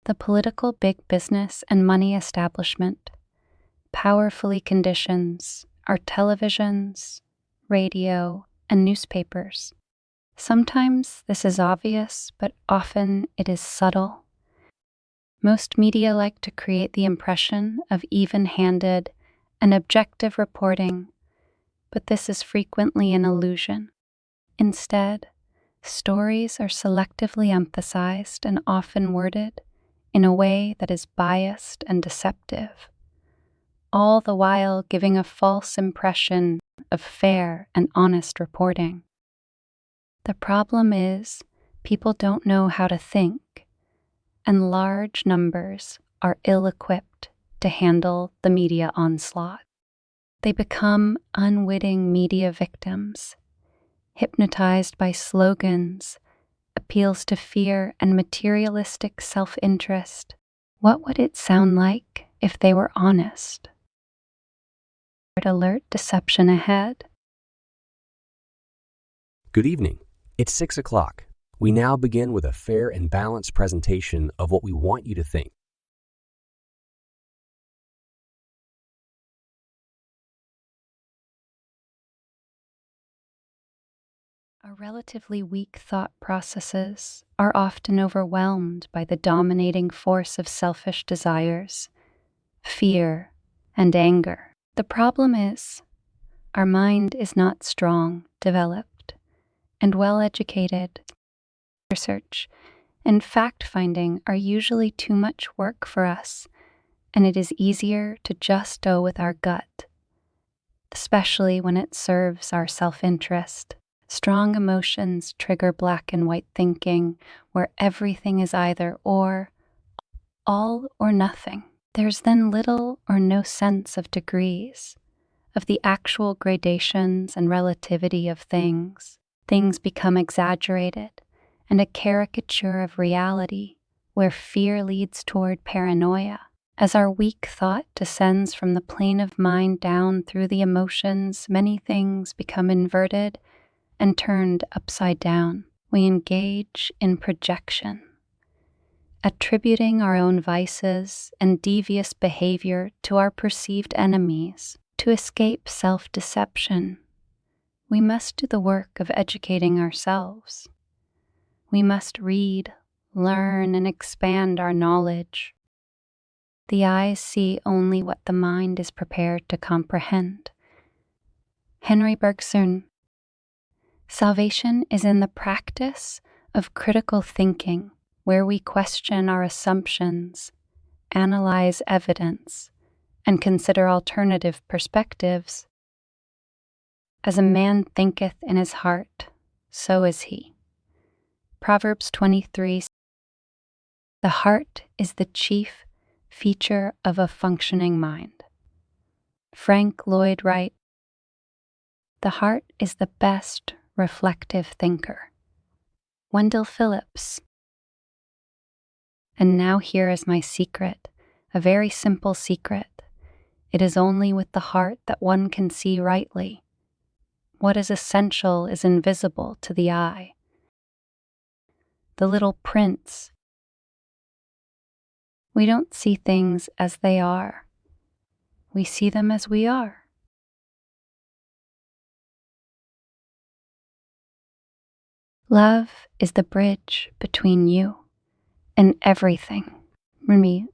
The political big business and money establishment powerfully conditions our televisions, radio, and newspapers. Sometimes this is obvious, but often it is subtle. Most media like to create the impression of even-handed and objective reporting, but this is frequently an illusion. Instead, stories are selectively emphasized and often worded in a way that is biased and deceptive, all the while giving a false impression of fair and honest reporting. The problem is, people don't know how to think, and large numbers are ill-equipped to handle the media onslaught. They become unwitting media victims, hypnotized by slogans, appeals to fear, and materialistic self-interest. What would it sound like if they were honest? Alert, deception ahead. Good evening. It's 6 o'clock. We now begin with a fair and balanced presentation of what we want you to think. Our relatively weak thought processes are often overwhelmed by the dominating force of selfish desires, fear, and anger. The problem is, our mind is not strong, developed, and well-educated. Research and fact-finding are usually too much work for us, and it is easier to just go with our gut, especially when it serves our self-interest. Strong emotions trigger black and white thinking, where everything is either or, all or nothing. There's then little or no sense of degrees, of the actual gradations and relativity of things. Things become exaggerated, and a caricature of reality, where fear leads toward paranoia. As our weak thought descends from the plane of mind down through the emotions, many things become inverted and turned upside down. We engage in projection, attributing our own vices and devious behavior to our perceived enemies. To escape self-deception, we must do the work of educating ourselves. We must read, learn, and expand our knowledge. The eyes see only what the mind is prepared to comprehend. Henry Bergson. Salvation is in the practice of critical thinking, where we question our assumptions, analyze evidence, and consider alternative perspectives. As a man thinketh in his heart, so is he. Proverbs 23. The heart is the chief feature of a functioning mind. Frank Lloyd Wright. The heart is the best reflective thinker. Wendell Phillips. And now here is my secret, a very simple secret. It is only with the heart that one can see rightly. What is essential is invisible to the eye. The Little Prince. We don't see things as they are. We see them as we are. Love is the bridge between you and everything. Remy,